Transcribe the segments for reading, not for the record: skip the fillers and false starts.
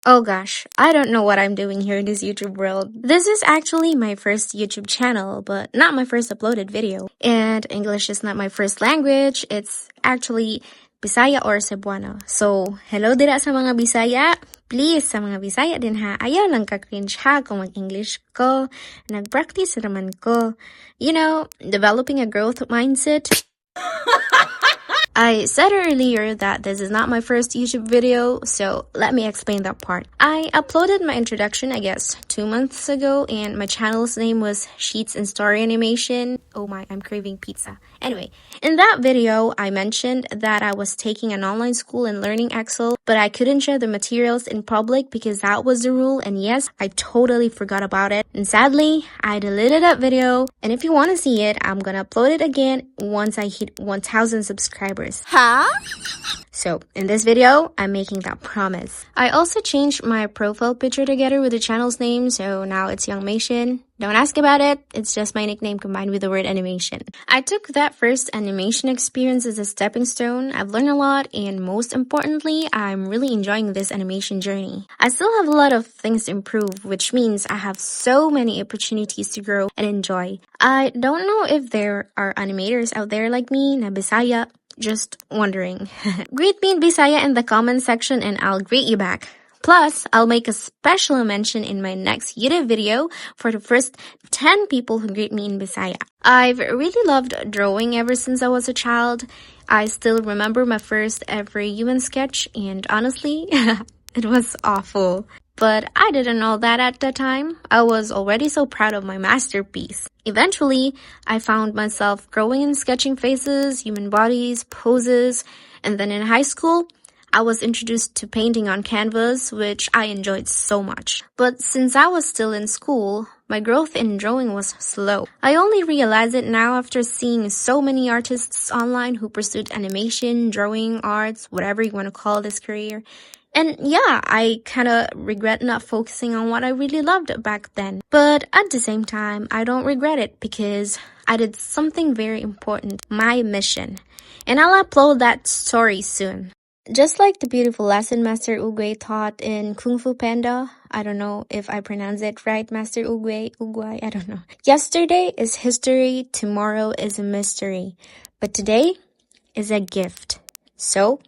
Oh gosh, I don't know what I'm doing here in this YouTube world. This is actually my first YouTube channel, but not my first uploaded video. And English is not my first language, it's actually Bisaya or Cebuano. So, hello dira sa mga Bisaya. Please, sa mga Bisaya din ha, ayaw lang ka-cringe ha kung mag-English ko. Nag-practice naman ko. You know, developing a growth mindset. I said earlier that this is not my first YouTube video, so let me explain that part. I uploaded my introduction, I guess, 2 months ago, and my channel's name was Sheets and Story Animation. Oh my, I'm craving pizza. Anyway, in that video, I mentioned that I was taking an online school and learning Excel, but I couldn't share the materials in public because that was the rule, and yes, I totally forgot about it. And sadly, I deleted that video, and if you want to see it, I'm gonna upload it again once I hit 1,000 subscribers. Huh? So, in this video, I'm making that promise. I also changed my profile picture together with the channel's name, so now it's Young Mation. Don't ask about it, it's just my nickname combined with the word animation. I took that first animation experience as a stepping stone. I've learned a lot, and most importantly, I'm really enjoying this animation journey. I still have a lot of things to improve, which means I have so many opportunities to grow and enjoy. I don't know if there are animators out there like me, na Bisaya. Just wondering. Greet me in Bisaya in the comment section and I'll greet you back. Plus, I'll make a special mention in my next YouTube video for the first 10 people who greet me in Bisaya. I've really loved drawing ever since I was a child. I still remember my first ever human sketch, and honestly, it was awful. But I didn't know that at the time. I was already so proud of my masterpiece. Eventually, I found myself growing in sketching faces, human bodies, poses, and then in high school, I was introduced to painting on canvas, which I enjoyed so much. But since I was still in school, my growth in drawing was slow. I only realize it now after seeing so many artists online who pursued animation, drawing, arts, whatever you want to call this career. And yeah, I kind of regret not focusing on what I really loved back then. But at the same time, I don't regret it because I did something very important, my mission. And I'll upload that story soon. Just like the beautiful lesson Master Ugwe taught in Kung Fu Panda. I don't know if I pronounce it right, Master Ugwe, I don't know. Yesterday is history, tomorrow is a mystery. But today is a gift. So,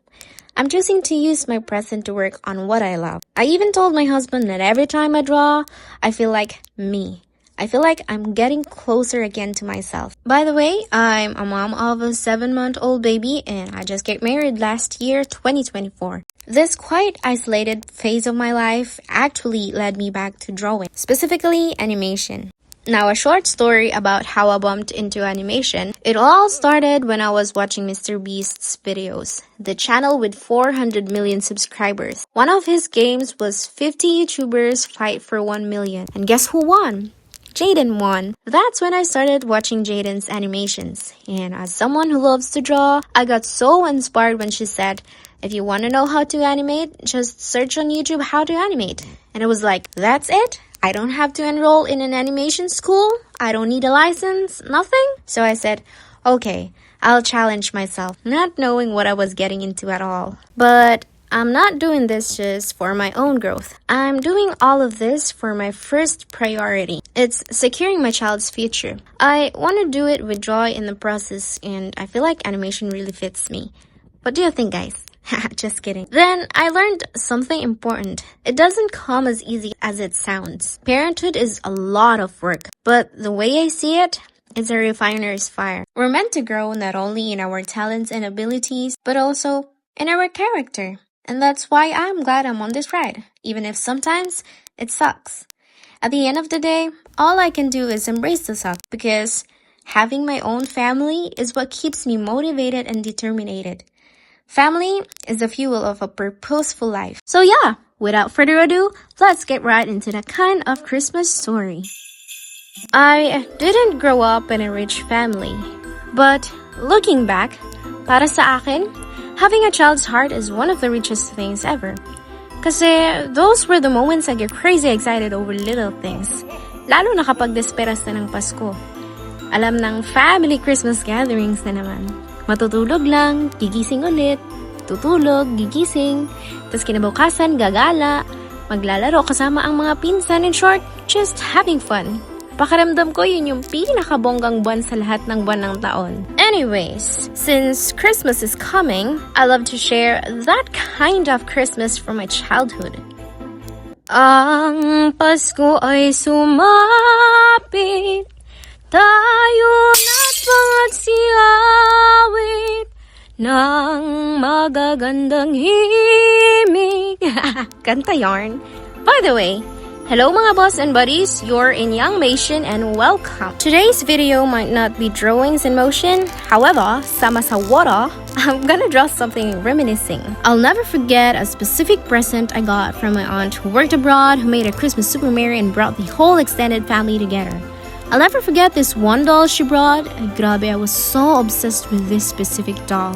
I'm choosing to use my present to work on what I love. I even told my husband that every time I draw, I feel like me. I feel like I'm getting closer again to myself. By the way, I'm a mom of a 7-month-old baby and I just got married last year, 2024. This quite isolated phase of my life actually led me back to drawing, specifically animation. Now, a short story about how I bumped into animation. It all started when I was watching Mr. Beast's videos, the channel with 400 million subscribers. One of his games was 50 YouTubers fight for 1 million. And guess who won? Jaden won. That's when I started watching Jaden's animations. And as someone who loves to draw, I got so inspired when she said, if you want to know how to animate, just search on YouTube how to animate. And I was like, that's it? I don't have to enroll in an animation school? I don't need a license? Nothing? So I said, okay, I'll challenge myself, not knowing what I was getting into at all. But I'm not doing this just for my own growth. I'm doing all of this for my first priority. It's securing my child's future. I want to do it with joy in the process, and I feel like animation really fits me. What do you think, guys? Just kidding. Then I learned something important. It doesn't come as easy as it sounds. Parenthood is a lot of work, but the way I see it, it's a refiner's fire. We're meant to grow not only in our talents and abilities, but also in our character. And that's why I'm glad I'm on this ride, even if sometimes it sucks. At the end of the day, all I can do is embrace the suck because having my own family is what keeps me motivated and determined. Family is the fuel of a purposeful life. So yeah, without further ado, let's get right into that kind of Christmas story. I didn't grow up in a rich family, but looking back, para sa akin, having a child's heart is one of the richest things ever. Kasi those were the moments I get crazy excited over little things, lalo na kapag desperas na ng Pasko. Alam ng family Christmas gatherings na naman. Matutulog lang, gigising ulit, tutulog, gigising, tapos kinabukasan, gagala, maglalaro kasama ang mga pinsan. In short, just having fun. Pakiramdam ko yun yung pinakabonggang buwan sa lahat ng buwan ng taon. Anyways, since Christmas is coming, I love to share that kind of Christmas from my childhood. Ang Pasko ay sumapit, tayo na't pagsiyawit ng magagandang himig. Kanta yarn. By the way, hello mga boss and buddies, you're in Young Mation and welcome. Today's video might not be drawings in motion, however, sama sa water, I'm gonna draw something reminiscing. I'll never forget a specific present I got from my aunt who worked abroad, who made a Christmas super merry and brought the whole extended family together. I'll never forget this one doll she brought. Grabe, I was so obsessed with this specific doll.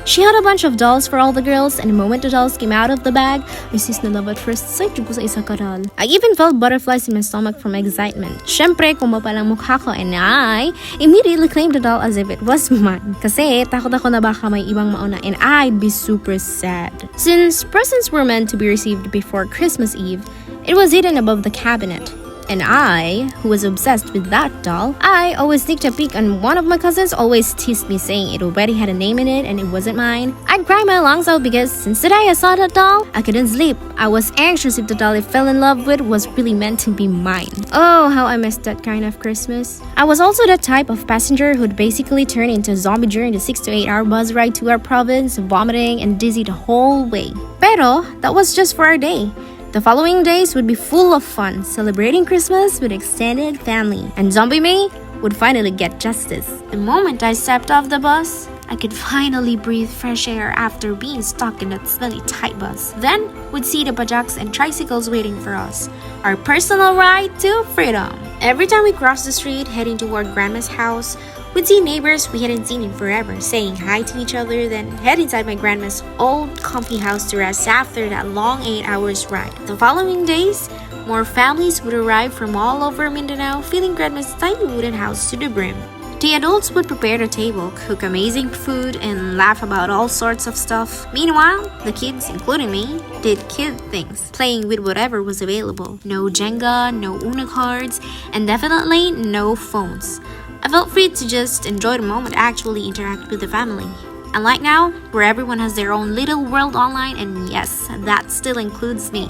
She had a bunch of dolls for all the girls, and the moment the dolls came out of the bag, I sis na love at first sight ko sa isa karal. I even felt butterflies in my stomach from excitement. Syempre, kumapalang mukha ko, and I immediately claimed the doll as if it was mine. Kasi takot ako na baka may ibang mauna, and I'd be super sad. Since presents were meant to be received before Christmas Eve, it was hidden above the cabinet. And I, who was obsessed with that doll, I always sneaked a peek, and one of my cousins always teased me saying it already had a name in it and it wasn't mine. I'd cry my lungs out because since the day I saw that doll, I couldn't sleep. I was anxious if the doll I fell in love with was really meant to be mine. Oh, how I missed that kind of Christmas. I was also the type of passenger who'd basically turn into a zombie during the 6 to 8 hour bus ride to our province, vomiting and dizzy the whole way. Pero, that was just for our day. The following days would be full of fun, celebrating Christmas with extended family, and zombie me would finally get justice. The moment I stepped off the bus, I could finally breathe fresh air after being stuck in that smelly tight bus. Then, we'd see the pajaks and tricycles waiting for us, our personal ride to freedom. Every time we crossed the street heading toward Grandma's house, we'd see neighbors we hadn't seen in forever, saying hi to each other, then head inside my grandma's old comfy house to rest after that long 8 hours ride. The following days, more families would arrive from all over Mindanao, filling grandma's tiny wooden house to the brim. The adults would prepare the table, cook amazing food, and laugh about all sorts of stuff. Meanwhile, the kids, including me, did kid things, playing with whatever was available. No Jenga, no Uno cards, and definitely no phones. I felt free to just enjoy the moment, actually interact with the family. Unlike now, where everyone has their own little world online, and yes, that still includes me.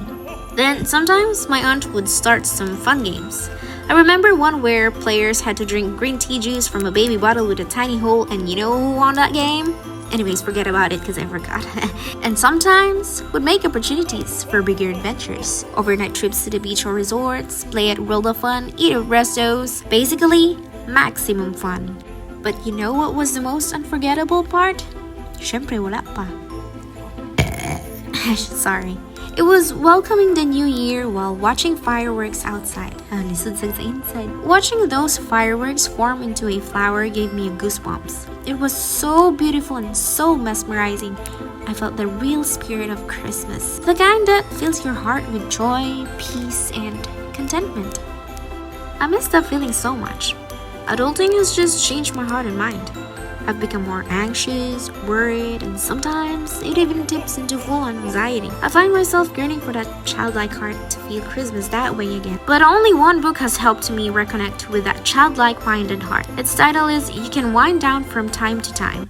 Then sometimes my aunt would start some fun games. I remember one where players had to drink green tea juice from a baby bottle with a tiny hole, and you know who won that game? Anyways, forget about it because I forgot. And sometimes would make opportunities for bigger adventures. Overnight trips to the beach or resorts, play at World of Fun, eat at restos. Basically, maximum fun. But you know what was the most unforgettable part? Syempre wala pa. Sorry. It was welcoming the new year while watching fireworks outside. Inside. Watching those fireworks form into a flower gave me goosebumps. It was so beautiful and so mesmerizing. I felt the real spirit of Christmas. The kind that fills your heart with joy, peace, and contentment. I miss that feeling so much. Adulting has just changed my heart and mind. I've become more anxious, worried, and sometimes it even tips into full-on anxiety. I find myself yearning for that childlike heart to feel Christmas that way again. But only one book has helped me reconnect with that childlike mind and heart. Its title is You Can Wind Down From Time to Time.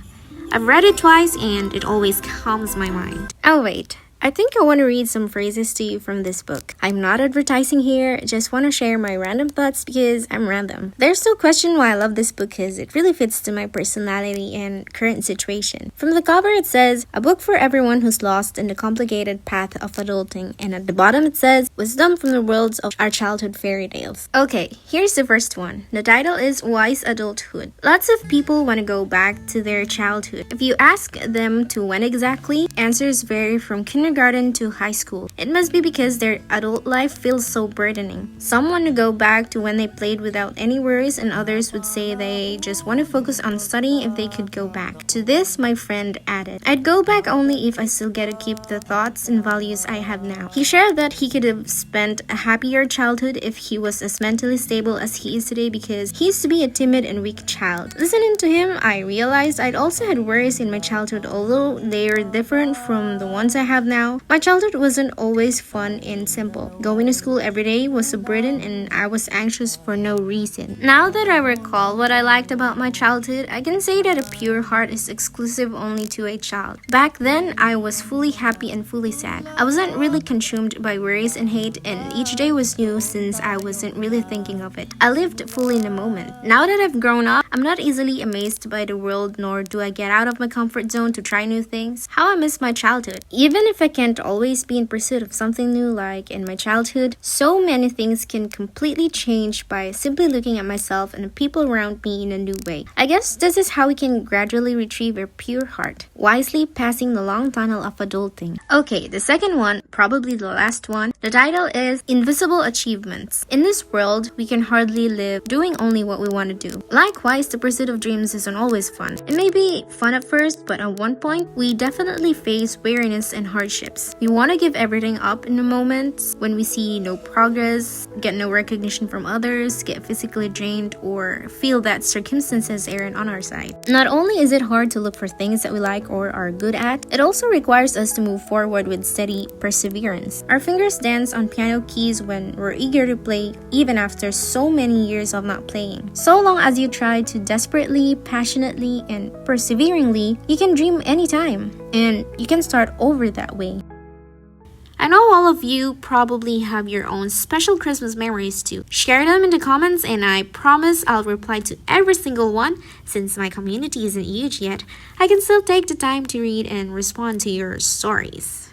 I've read it twice and it always calms my mind. Oh wait. I think I want to read some phrases to you from this book. I'm not advertising here, just want to share my random thoughts because I'm random. There's no question why I love this book because it really fits to my personality and current situation. From the cover it says, a book for everyone who's lost in the complicated path of adulting, and at the bottom it says, wisdom from the worlds of our childhood fairy tales. Okay, here's the first one. The title is Wise Adulthood. Lots of people want to go back to their childhood. If you ask them to when exactly, answers vary from kindergarten to high school. It must be because their adult life feels so burdening. Some want to go back to when they played without any worries, and others would say they just want to focus on studying if they could go back. To this, my friend added, I'd go back only if I still get to keep the thoughts and values I have now. He shared that he could have spent a happier childhood if he was as mentally stable as he is today because he used to be a timid and weak child. Listening to him, I realized I'd also had worries in my childhood, although they are different from the ones I have now. now, my childhood wasn't always fun and simple. Going to school every day was a burden and I was anxious for no reason. Now that I recall what I liked about my childhood, I can say that a pure heart is exclusive only to a child. Back then, I was fully happy and fully sad. I wasn't really consumed by worries and hate, and each day was new since I wasn't really thinking of it. I lived fully in the moment. Now that I've grown up, I'm not easily amazed by the world, nor do I get out of my comfort zone to try new things. How I miss my childhood. Even if I can't always be in pursuit of something new like in my childhood, so many things can completely change by simply looking at myself and the people around me in a new way. I guess this is how we can gradually retrieve our pure heart, wisely passing the long tunnel of adulting. Okay, the second one, probably the last one, the title is Invisible Achievements. In this world, we can hardly live doing only what we want to do. Likewise, the pursuit of dreams isn't always fun. It may be fun at first, but at one point, we definitely face weariness and hardships. We want to give everything up in the moments when we see no progress, get no recognition from others, get physically drained, or feel that circumstances aren't on our side. Not only is it hard to look for things that we like or are good at, it also requires us to move forward with steady perseverance. Our fingers dance on piano keys when we're eager to play, even after so many years of not playing. So long as you try to desperately, passionately, and perseveringly, you can dream anytime, and you can start over that way. I know all of you probably have your own special Christmas memories too. Share them in the comments and I promise I'll reply to every single one. Since my community isn't huge yet, I can still take the time to read and respond to your stories.